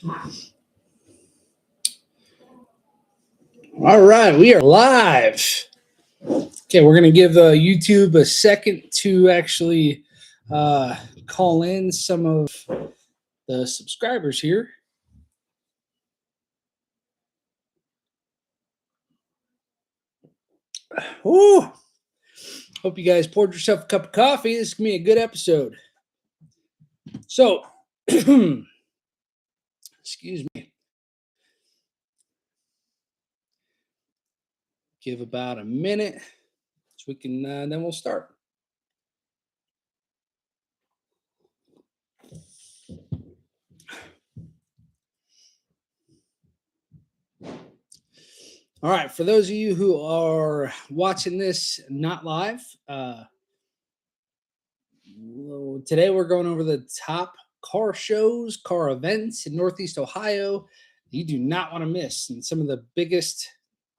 All right, we are live. Okay, we're going to give YouTube a second to actually call in some of the subscribers here. Ooh, hope you guys poured yourself a cup of coffee. This is going to be a good episode. So, excuse me. Give about a minute so we can, then we'll start. All right, for those of you who are watching this not live, today we're going over the top car shows, car events in Northeast Ohio you do not want to miss, and some of the biggest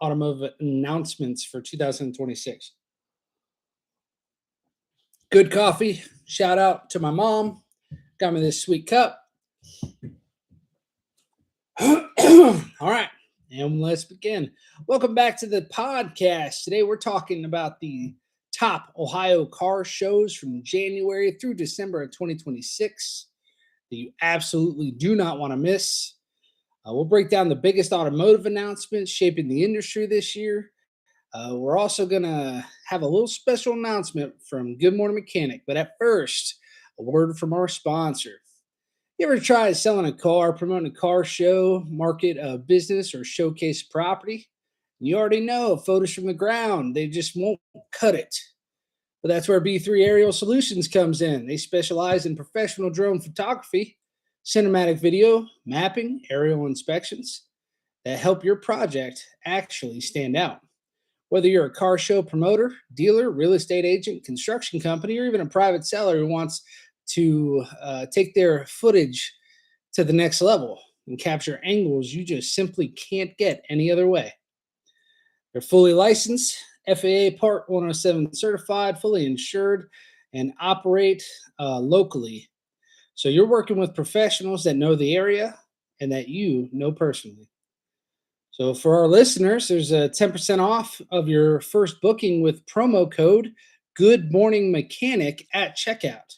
automotive announcements for 2026. Good coffee. Shout out to my mom. Got me this sweet cup. All right, and let's begin. Welcome back to the podcast. Today we're talking about the top Ohio car shows from January through December of 2026 that you absolutely do not want to miss. We'll break down the biggest automotive announcements shaping the industry this year. We're also going to have a little special announcement from Good Morning Mechanic. But at first, a word from our sponsor. You ever try selling a car, promoting a car show, market a business, or showcase a property? You already know photos from the ground. They just won't cut it. But that's where B3 Aerial Solutions comes in. They specialize in professional drone photography, cinematic video, mapping, aerial inspections that help your project actually stand out. Whether you're a car show promoter, dealer, real estate agent, construction company, or even a private seller who wants to take their footage to the next level and capture angles you just simply can't get any other way. They're fully licensed, FAA Part 107 certified, fully insured, and operate locally. So you're working with professionals that know the area and that you know personally. So for our listeners, there's a 10% off of your first booking with promo code Good Morning Mechanic at checkout.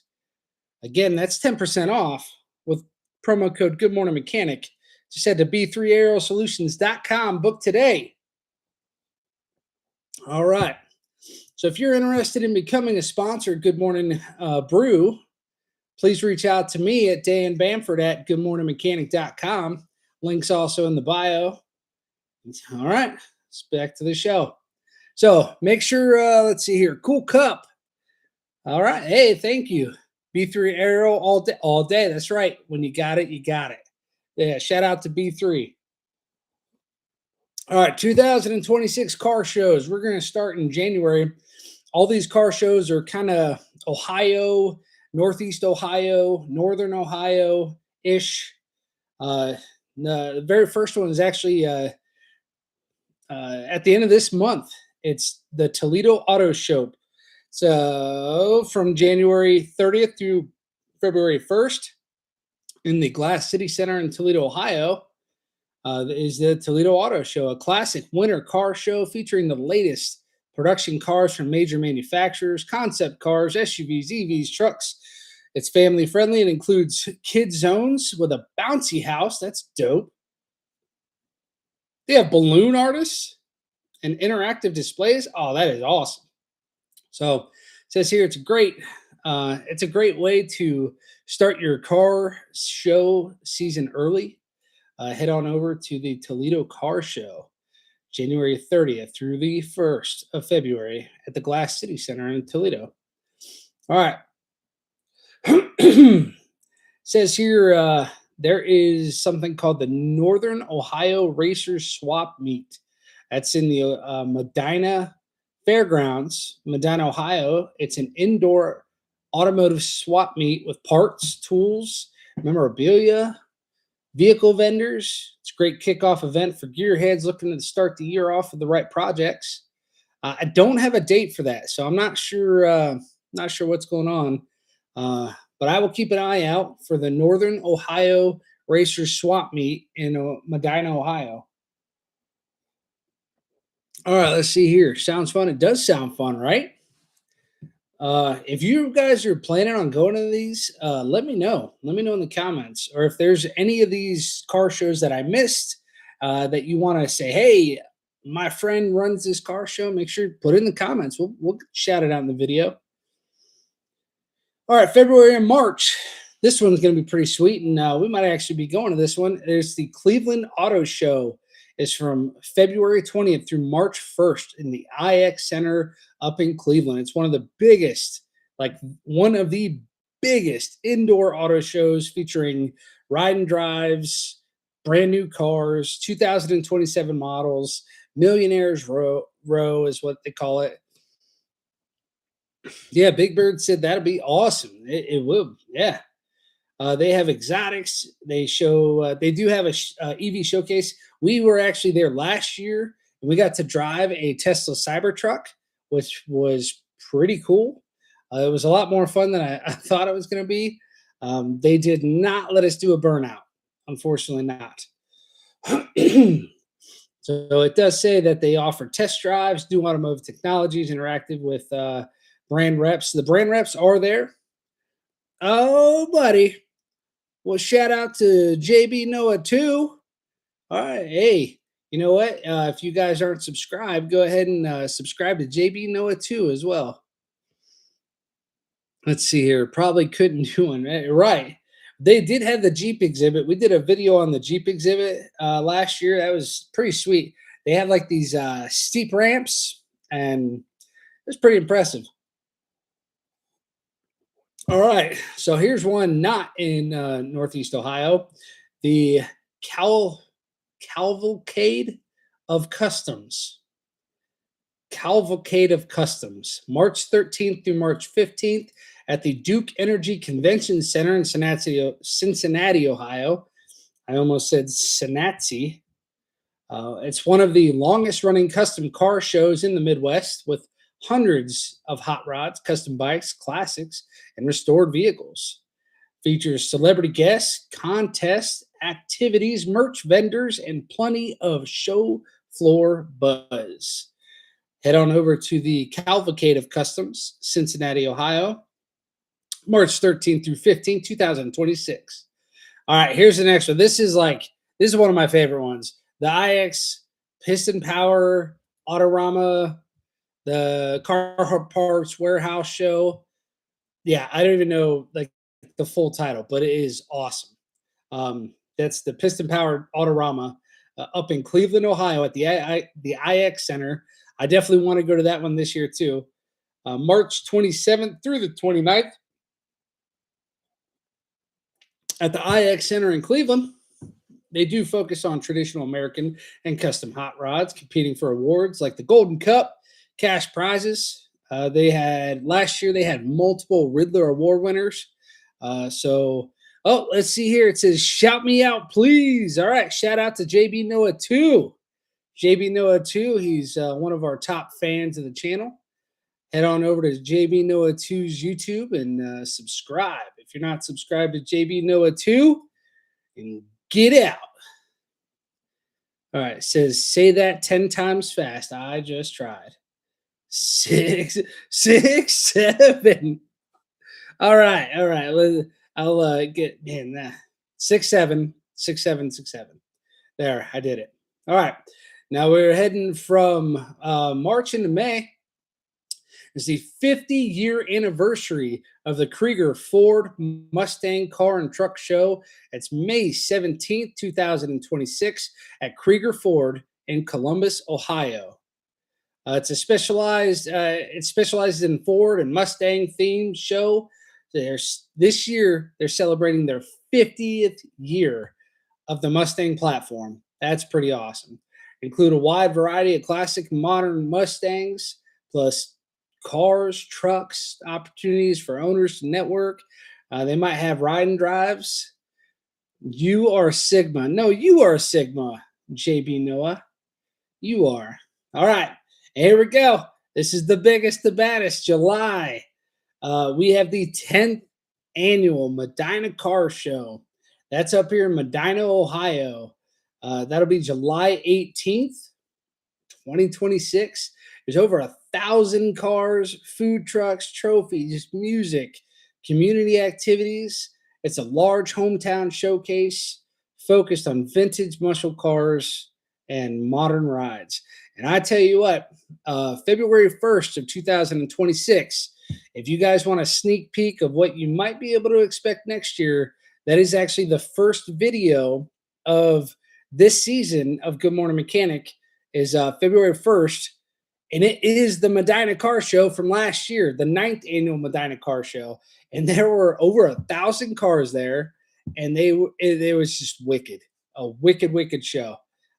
Again, that's 10% off with promo code Good Morning Mechanic. Just head to b3aerialsolutions.com. Book today. All right. So if you're interested in becoming a sponsor of Good Morning Brew, please reach out to me at Dan Bamford at goodmorningmechanic.com. Links also in the bio. All right, let's back to the show. So make sure, let's see here, cool cup. All right, hey, thank you. B3 Aerial all day. That's right. When you got it, you got it. Yeah, shout out to B3. All right, 2026 car shows. We're going to start in January. All these car shows are kind of Ohio, Northeast Ohio, Northern Ohio-ish. The very first one is actually at the end of this month. It's the Toledo Auto Show. So from January 30th through February 1st in the Glass City Center in Toledo, Ohio, is the Toledo Auto Show, a classic winter car show featuring the latest production cars from major manufacturers, concept cars, SUVs, EVs, trucks. It's family friendly and includes kid zones with a bouncy house. That's dope. They have balloon artists and interactive displays. Oh, that is awesome. So it says here it's a great way to start your car show season early. Head on over to the Toledo Car Show, January 30th through the 1st of February at the Glass City Center in Toledo. All right. Says here there is something called the Northern Ohio Racers Swap Meet. That's in the Medina Fairgrounds, Medina, Ohio. It's an indoor automotive swap meet with parts, tools, memorabilia, vehicle vendors. It's a great kickoff event for gearheads looking to start the year off with the right projects. I don't have a date for that, so I'm not sure what's going on. But I will keep an eye out for the Northern Ohio Racers Swap Meet in Medina, Ohio. All right, let's see here. Sounds fun. It does sound fun, right? If you guys are planning on going to these, let me know. Let me know in the comments, or if there's any of these car shows that I missed that you want to say, hey, my friend runs this car show. Make sure to put it in the comments. We'll shout it out in the video. All right, February and March. This one's going to be pretty sweet, and we might actually be going to this one. There's the Cleveland Auto Show. It's from February 20th through March 1st in the IX Center up in Cleveland. It's one of the biggest, like one of the biggest indoor auto shows featuring ride and drives, brand new cars, 2027 models, Millionaires Row is what they call it. Yeah, Big Bird said that'll be awesome. It will. Yeah. They have exotics. They show. They do have a EV showcase. We were actually there last year, and we got to drive a Tesla Cybertruck, which was pretty cool. It was a lot more fun than I thought it was going to be. They did not let us do a burnout, unfortunately not. So it does say that they offer test drives, do automotive technologies, interactive with brand reps. The brand reps are there. Oh, buddy. Well, shout out to JB Noah too. All right. Hey, you know what? If you guys aren't subscribed, go ahead and subscribe to JB Noah too as well. Let's see here. Probably couldn't do one. Right. They did have the Jeep exhibit. We did a video on the Jeep exhibit last year. That was pretty sweet. They have like these steep ramps, and it was pretty impressive. All right. So here's one not in Northeast Ohio. The Cavalcade of Customs. Cavalcade of Customs. March 13th through March 15th at the Duke Energy Convention Center in Cincinnati, Ohio. I almost said Cincinnati. It's one of the longest running custom car shows in the Midwest with hundreds of hot rods, custom bikes, classics, and restored vehicles. Features celebrity guests, contests, activities, merch vendors, and plenty of show floor buzz. Head on over to the Cavalcade of Customs, Cincinnati, Ohio, March 13th through 15th, 2026. All right, here's the next one. This is one of my favorite ones. The IX Piston Power Autorama, the Car Parts Warehouse Show. Yeah, I don't even know like the full title, but it is awesome. That's the Piston Powered Autorama up in Cleveland, Ohio at the IX Center. I definitely want to go to that one this year too. March 27th through the 29th at the IX Center in Cleveland. They do focus on traditional American and custom hot rods, competing for awards like the Golden Cup, cash prizes. Last year they had multiple Riddler Award winners. Let's see here. It says, shout me out, please. All right. Shout out to JB Noah 2. JB Noah 2, he's one of our top fans of the channel. Head on over to JB Noah 2's YouTube and subscribe. If you're not subscribed to JB Noah 2, and get out. All right. It says, say that 10 times fast. I just tried. 6, 7. All right. I'll get 6, 7, 6, 7, 6, 7. There, I did it. All right. Now we're heading from March into May. It's the 50-year anniversary of the Krieger Ford Mustang Car and Truck Show. It's May 17th, 2026 at Krieger Ford in Columbus, Ohio. It specializes in Ford and Mustang themed show. This year, they're celebrating their 50th year of the Mustang platform. That's pretty awesome. Include a wide variety of classic modern Mustangs, plus cars, trucks, opportunities for owners to network. They might have ride and drives. You are Sigma. No, you are Sigma, JB Noah. You are. All right. Here we go. This is the biggest, the baddest, July. We have the 10th annual Medina Car Show. That's up here in Medina, Ohio. That'll be July 18th, 2026. There's over 1,000 cars, food trucks, trophies, music, community activities. It's a large hometown showcase focused on vintage muscle cars and modern rides. And I tell you what, February 1st of 2026, if you guys want a sneak peek of what you might be able to expect next year, that is actually the first video of this season of Good Morning Mechanic is February 1st, and it is the Medina Car Show from last year, the ninth annual Medina Car Show, and there were over 1,000 cars there, and it was just wicked, a wicked show.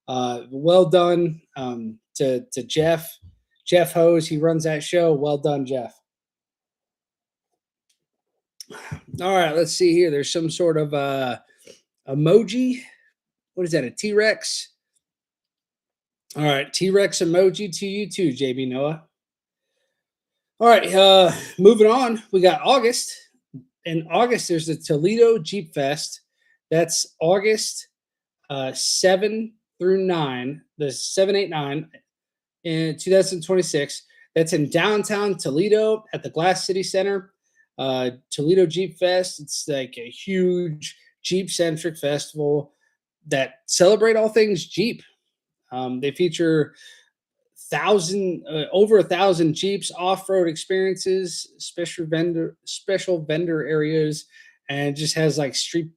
Well done to Jeff Hose. He runs that show. Well done, Jeff. All right, let's see here. There's some sort of emoji. What is that? A T-Rex? All right, T-Rex emoji to you too, JB Noah. All right, moving on. We got August. In August, there's the Toledo Jeep Fest. That's August 7 through 9, the 7, 8, 9 in 2026. That's in downtown Toledo at the Glass City Center. Toledo Jeep Fest. It's like a huge Jeep-centric festival that celebrate all things Jeep. They feature over 1,000 Jeeps, off-road experiences, special vendor areas, and just has like street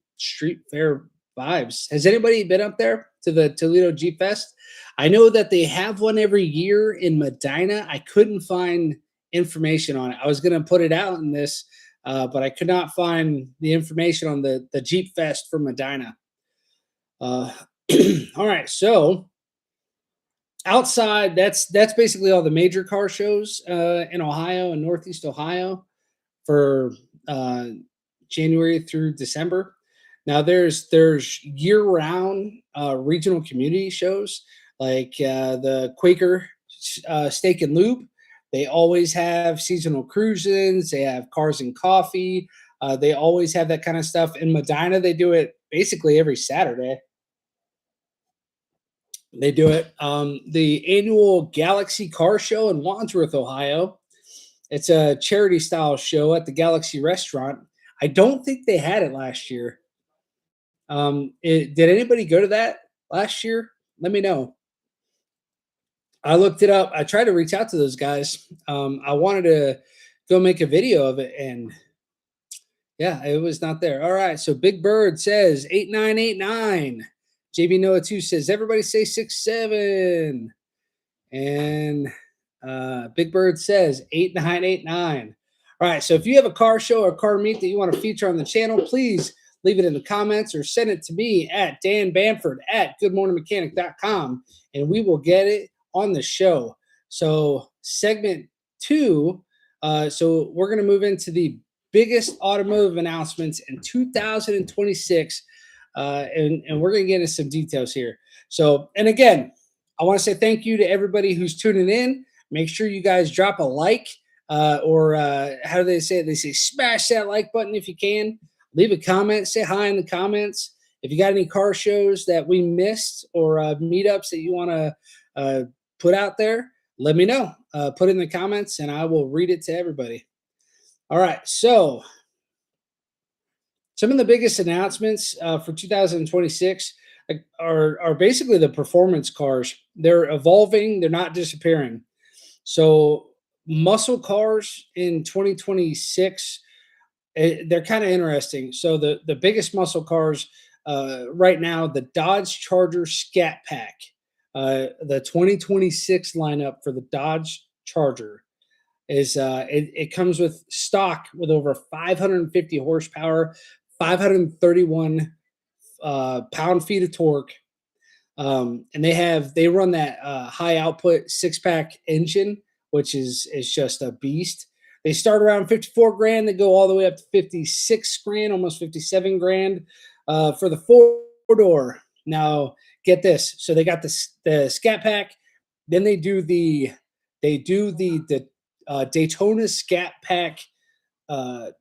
fair vibes. Has anybody been up there to the Toledo Jeep Fest? I know that they have one every year in Medina. I couldn't find information on it. I was going to put it out in this, but I could not find the information on the Jeep Fest for Medina. All right, so outside, that's basically all the major car shows in Ohio and Northeast Ohio for January through December. Now there's year-round regional community shows like the Quaker Steak and Lube. They always have seasonal cruises. They have cars and coffee. They always have that kind of stuff. In Medina, they do it basically every Saturday. They do it. The annual Galaxy Car Show in Wandsworth, Ohio. It's a charity style show at the Galaxy Restaurant. I don't think they had it last year. Did anybody go to that last year? Let me know. I looked it up. I tried to reach out to those guys. I wanted to go make a video of it, and yeah, it was not there. All right. So Big Bird says 8989. JB Noah 2 says everybody say 67. And Big Bird says 8989. All right. So if you have a car show or car meet that you want to feature on the channel, please leave it in the comments or send it to me at Dan Bamford at goodmorningmechanic.com, and we will get it on the show. So segment 2, so we're going to move into the biggest automotive announcements in 2026, and we're going to get into some details here. So, and again, I want to say thank you to everybody who's tuning in. Make sure you guys drop a like, or how do they say it? They say smash that like button if you can. Leave a comment, say hi in the comments. If you got any car shows that we missed or meetups that you want to put out there, let me know. Put it in the comments and I will read it to everybody. All right. So some of the biggest announcements for 2026 are basically the performance cars. They're evolving. They're not disappearing. So muscle cars in 2026, they're kind of interesting. So the biggest muscle cars right now, the Dodge Charger Scat Pack, the 2026 lineup for the Dodge Charger is it comes with stock with over 550 horsepower, 531 pound-feet of torque, and they run that high output 6-pack engine, which is just a beast. They start around 54 grand. They go all the way up to 56 grand, almost 57 grand for the 4-door. Now, get this. So they got the Scat Pack. Then they do the Daytona Scat Pack, or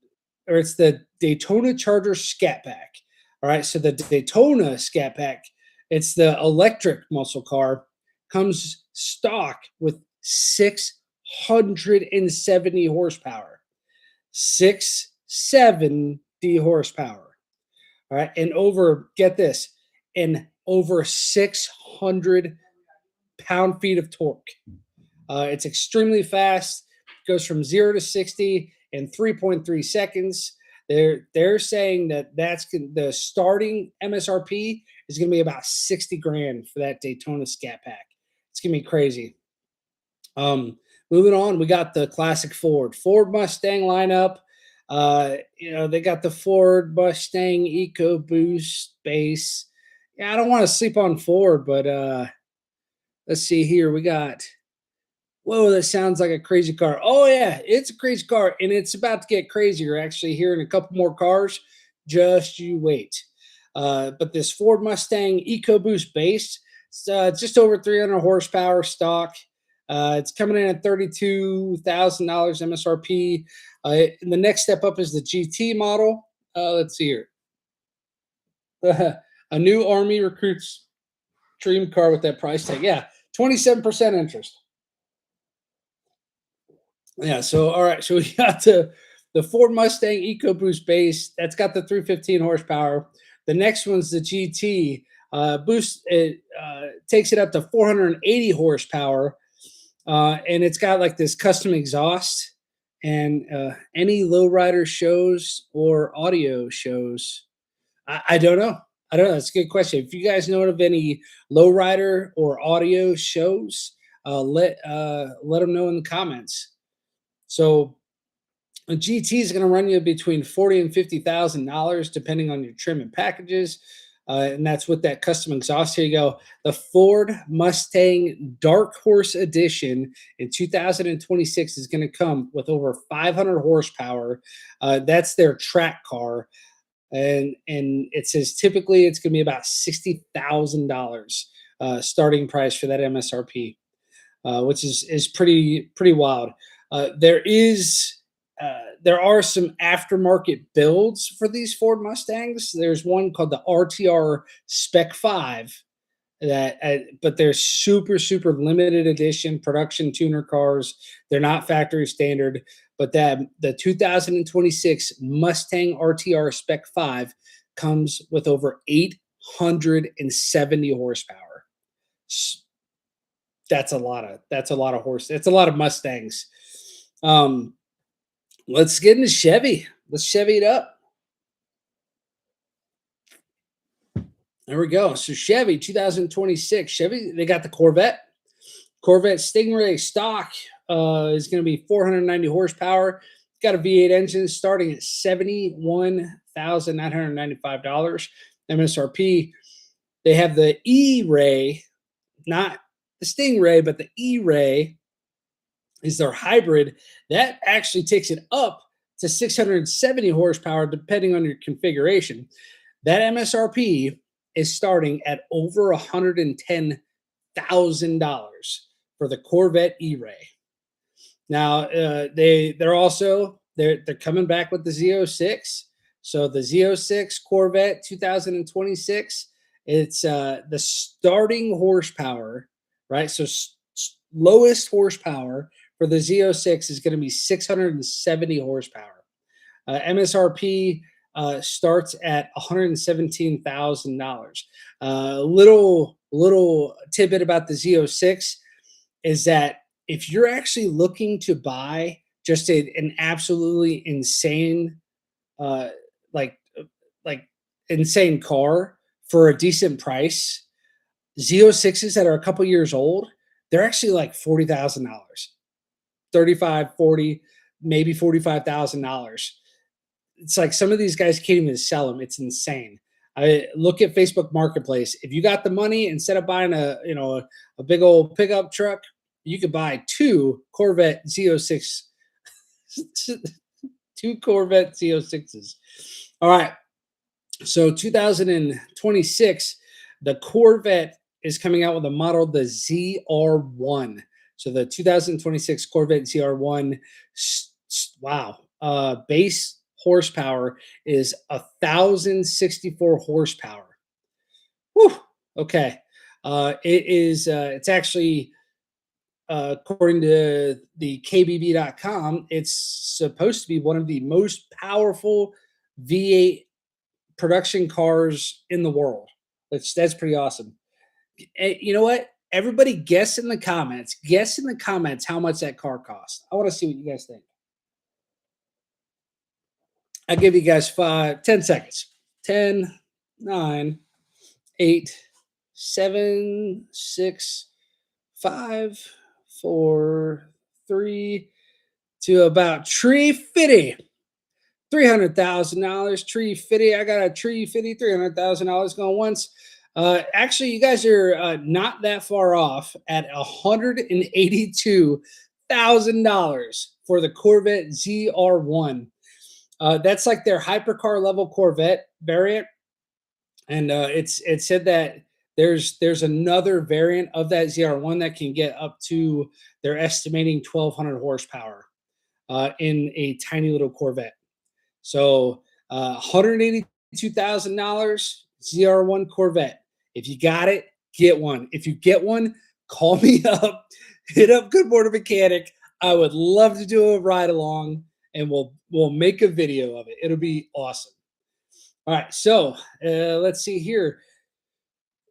it's the Daytona Charger Scat Pack. All right, so the Daytona Scat Pack, it's the electric muscle car, comes stock with 670 horsepower. 670 horsepower. All right, and over, get this, and over 600 pound-feet of torque. It's extremely fast. Goes from 0 to 60 in 3.3 seconds. They're saying that the starting MSRP is going to be about 60 grand for that Daytona Scat Pack. It's going to be crazy. Moving on, we got the classic Ford Mustang lineup. They got the Ford Mustang EcoBoost base. Yeah, I don't want to sleep on Ford, but let's see here. We got, whoa, that sounds like a crazy car. Oh, yeah, it's a crazy car, and it's about to get crazier actually here in a couple more cars. Just you wait. But this Ford Mustang EcoBoost base, it's just over 300 horsepower stock. It's coming in at $32,000 MSRP. And the next step up is the GT model. Let's see here. A new Army recruits dream car with that price tag. Yeah, 27% interest. Yeah, so all right, so we got the Ford Mustang EcoBoost base. That's got the 315 horsepower. The next one's the GT. Boost it takes it up to 480 horsepower. And it's got like this custom exhaust and any lowrider shows or audio shows. I don't know. I don't know. That's a good question. If you guys know of any lowrider or audio shows, let them know in the comments. So a GT is going to run you between $40,000 and $50,000 depending on your trim and packages. And that's with that custom exhaust. Here you go. The Ford Mustang Dark Horse Edition in 2026 is going to come with over 500 horsepower. That's their track car. And it says typically it's going to be about $60,000 starting price for that MSRP, which is pretty wild. There are some aftermarket builds for these Ford Mustangs. There's one called the RTR Spec 5 but they're super limited edition production tuner cars. They're not factory standard, but the 2026 Mustang RTR Spec 5 comes with over 870 horsepower. That's a lot of horse. That's a lot of Mustangs. Let's get into Chevy. Let's Chevy it up. There we go. So Chevy 2026. Chevy, they got the Corvette. Corvette Stingray stock is going to be 490 horsepower. Got a V8 engine starting at $71,995 MSRP. They have the E-Ray, not the Stingray, but the E-Ray is their hybrid. That actually takes it up to 670 horsepower depending on your configuration. That MSRP is starting at over $110,000 for the Corvette E-Ray. Now they're coming back with the Z06. So the Z06 Corvette 2026, it's the starting horsepower, right? So lowest horsepower for the Z06 is going to be 670 horsepower. MSRP starts at $117,000. Little tidbit about the Z06 is that if you're actually looking to buy just an absolutely insane, insane car for a decent price, Z06s that are a couple years old, they're actually like $40,000. 35, 40, maybe $45,000. It's like some of these guys can't even sell them. It's insane. I look at Facebook Marketplace. If you got the money, instead of buying a big old pickup truck, you could buy two Corvette Z06, two Corvette Z06s. All right. So 2026, the Corvette is coming out with a model, the ZR1. So the 2026 Corvette ZR1, wow, base horsepower is 1,064 horsepower. Whew. Okay. It's actually, according to the KBB.com, it's supposed to be one of the most powerful V8 production cars in the world. That's pretty awesome. You know what? Everybody guess in the comments. Guess in the comments how much that car cost. I want to see what you guys think. I'll give you guys 10 seconds. 10, 9, 8, 7, 6, 5, 4, 3, to about tree fitty. $300,000 tree fitty. I got a tree fitty, $300,000 going once. Actually, you guys are not that far off at $182,000 for the Corvette ZR1. That's like their hypercar level Corvette variant, and it said that there's another variant of that ZR1 that can get up to, they're estimating 1,200 horsepower in a tiny little Corvette. So $182,000 ZR1 Corvette. If you got it, get one. If you get one, call me up. Hit up Good Morning Mechanic. I would love to do a ride along, and we'll make a video of it. It'll be awesome. All right, so let's see here.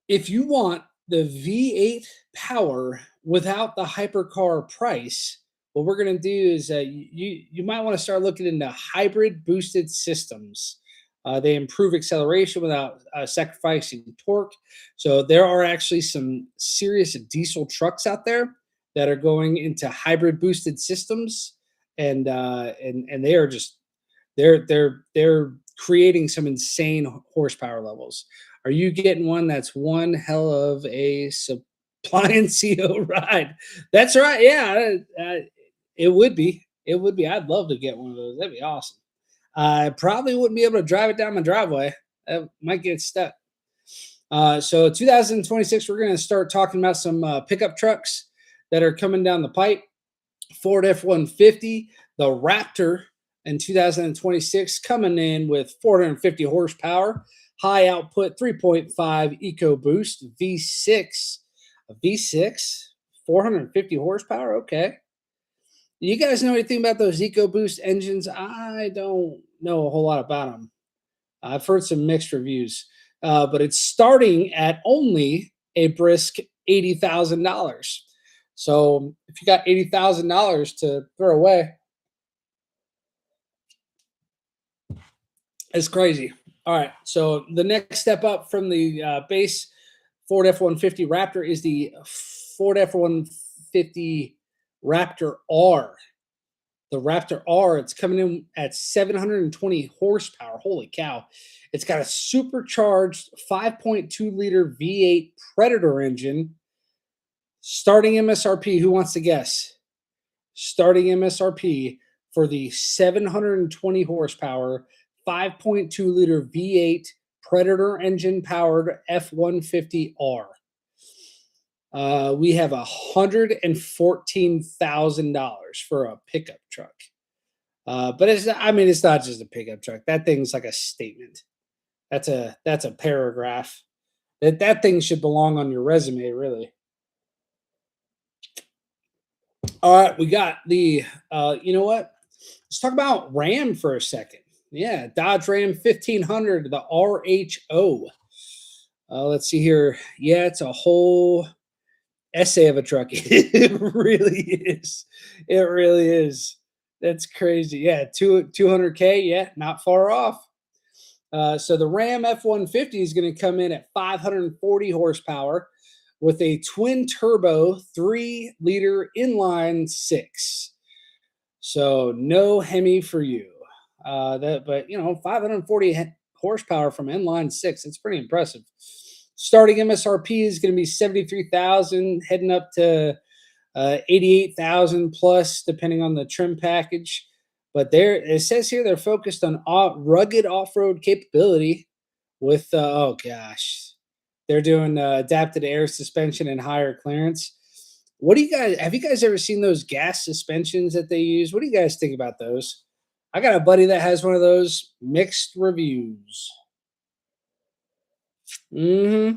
If you want the V8 power without the hypercar price, what we're going to do is you might want to start looking into hybrid boosted systems. They improve acceleration without sacrificing torque. So there are actually some serious diesel trucks out there that are going into hybrid boosted systems, and they are just they're creating some insane horsepower levels. Are you getting one? That's one hell of a supply and CO ride. That's right. Yeah, it would be. It would be. I'd love to get one of those. That'd be awesome. I probably wouldn't be able to drive it down my driveway. I might get stuck. So 2026, we're going to start talking about some pickup trucks that are coming down the pipe. Ford F-150, the Raptor in 2026, coming in with 450 horsepower, high output 3.5 EcoBoost V6. A V6, 450 horsepower. Okay. You guys know anything about those EcoBoost engines? I don't know a whole lot about them. I've heard some mixed reviews, but it's starting at only a brisk $80,000. So if you got $80,000 to throw away, it's crazy. All right. So the next step up from the base Ford F-150 Raptor is the Ford F-150 Raptor R. The Raptor R, it's coming in at 720 horsepower. Holy cow. It's got a supercharged 5.2 liter V8 Predator engine. Starting MSRP, who wants to guess? Starting MSRP for the 720 horsepower, 5.2 liter V8 Predator engine powered F-150R. We have $114,000 for a pickup truck. But it's not just a pickup truck. That thing's like a statement. That's a paragraph. That thing should belong on your resume, really. All right, we got the you know what? Let's talk about Ram for a second. Yeah, Dodge Ram 1500, the RHO. Let's see here. Yeah, it's a whole essay of a truck. It really is. It really is. That's crazy. Yeah, 200K. Yeah, not far off. So the Ram F-150 is going to come in at 540 horsepower with a twin turbo 3-liter inline 6. So no Hemi for you. But 540 horsepower from inline 6. It's pretty impressive. Starting MSRP is going to be 73,000, heading up to 88,000 plus, depending on the trim package. But it says here they're focused on rugged off-road capability with they're doing adapted air suspension and higher clearance. Have you guys ever seen those gas suspensions that they use? What do you guys think about those? I got a buddy that has one of those, mixed reviews. Hmm.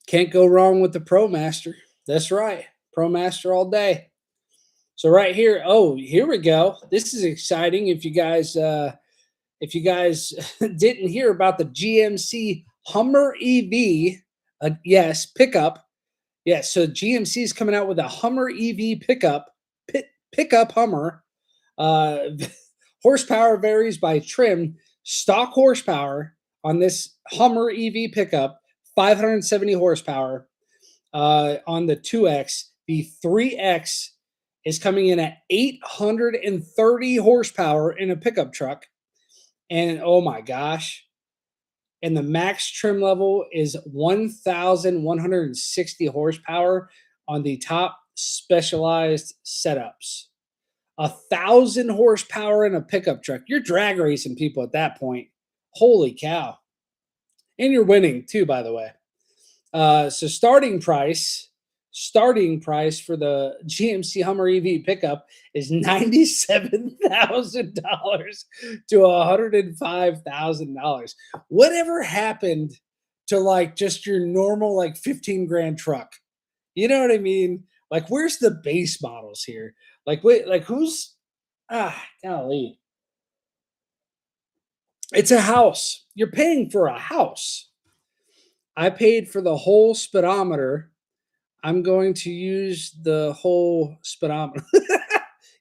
Can't go wrong with the ProMaster. That's right. ProMaster all day. So right here, oh, here we go. This is exciting. If you guys didn't hear about the GMC Hummer EV, yes, pickup. Yes, so GMC is coming out with a Hummer EV pickup Hummer. Uh, horsepower varies by trim. Stock horsepower on this Hummer EV pickup, 570 horsepower. On the 2X, the 3X is coming in at 830 horsepower in a pickup truck. And oh my gosh, and the max trim level is 1,160 horsepower on the top specialized setups. 1,000 horsepower in a pickup truck. You're drag racing people at that point. Holy cow. And you're winning too, by the way. So starting price for the GMC Hummer EV pickup is $97,000 to $105,000. Whatever happened to like just your normal like 15 grand truck? You know what I mean? Like, where's the base models here? Like, wait, like who's golly. It's a house. You're paying for a house. I paid for the whole speedometer. I'm going to use the whole speedometer.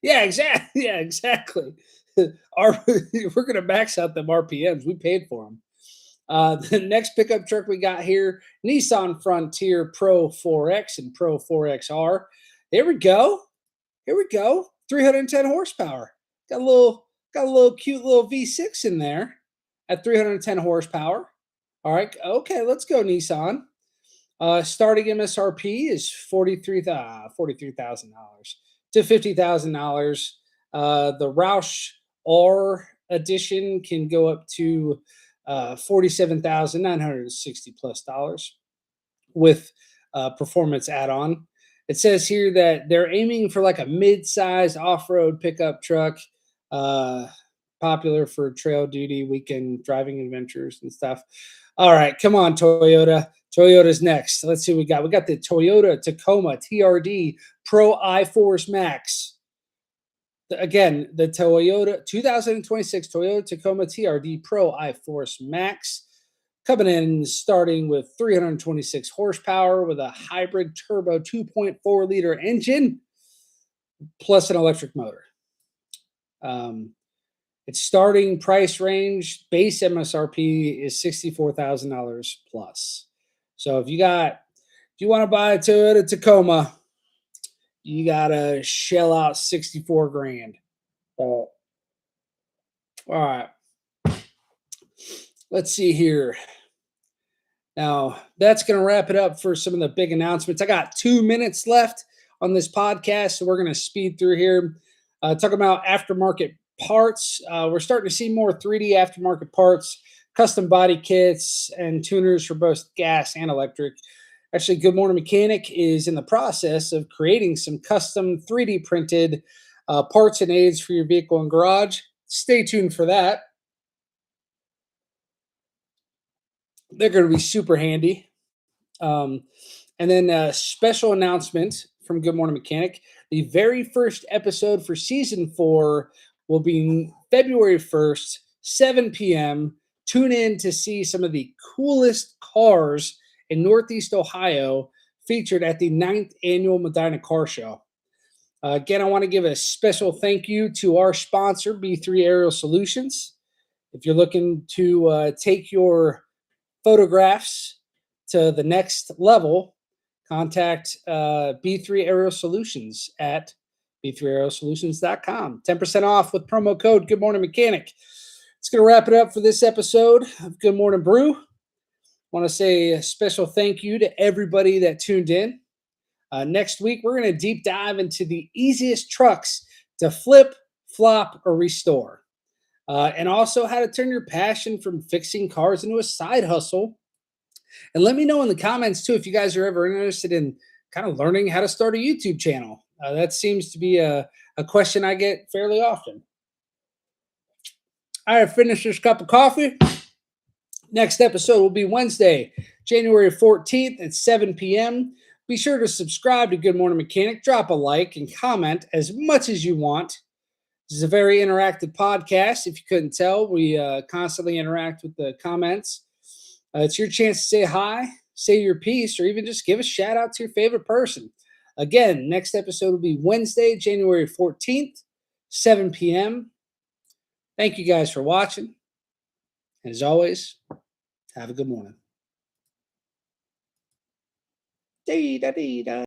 Yeah, exactly. Yeah, exactly. We're going to max out them RPMs. We paid for them. The next pickup truck we got here, Nissan Frontier Pro 4X and Pro 4XR. Here we go. Here we go. 310 horsepower. Got a little cute little V6 in there at 310 horsepower. All right. Okay, let's go, Nissan. Starting MSRP is $43,000 to $50,000. The Roush R edition can go up to $47,960 plus dollars with performance add-on. It says here that they're aiming for like a mid-sized off-road pickup truck, uh, popular for trail duty, weekend driving adventures and stuff. All right, come on, Toyota. Toyota's next. Let's see what we got. We got the Toyota Tacoma TRD Pro iForce Max. Again, the Toyota 2026 Toyota Tacoma TRD Pro iForce Max coming in starting with 326 horsepower with a hybrid turbo 2.4 liter engine plus an electric motor. Its starting price range, base MSRP is $64,000 plus. So if you want to buy a Toyota Tacoma, you gotta shell out 64 grand. All right. Let's see here. Now, that's going to wrap it up for some of the big announcements. I got 2 minutes left on this podcast, so we're going to speed through here. Talking about aftermarket parts. We're starting to see more 3D aftermarket parts, custom body kits, and tuners for both gas and electric. Actually, Good Morning Mechanic is in the process of creating some custom 3D printed parts and aids for your vehicle and garage. Stay tuned for that. They're going to be super handy. And then a special announcement from Good Morning Mechanic. The very first episode for season 4 will be February 1st, 7 p.m. Tune in to see some of the coolest cars in Northeast Ohio featured at the 9th annual Medina Car Show. Again, I want to give a special thank you to our sponsor, B3 Aerial Solutions. If you're looking to take your photographs to the next level, contact B3 Aerial Solutions at b3aerialsolutions.com. 10% off with promo code Good Morning Mechanic. It's going to wrap it up for this episode of Good Morning Brew. I want to say a special thank you to everybody that tuned in. Next week, we're going to deep dive into the easiest trucks to flip, flop, or restore. And also how to turn your passion from fixing cars into a side hustle. And let me know in the comments, too, if you guys are ever interested in kind of learning how to start a YouTube channel. That seems to be a question I get fairly often. All right, finish this cup of coffee. Next episode will be Wednesday, January 14th at 7 p.m. Be sure to subscribe to Good Morning Mechanic, drop a like, and comment as much as you want. This is a very interactive podcast. If you couldn't tell, we constantly interact with the comments. It's your chance to say hi, say your piece, or even just give a shout out to your favorite person. Again, next episode will be Wednesday, January 14th, 7 p.m. Thank you guys for watching. And as always, have a good morning. Dee-da-dee-da.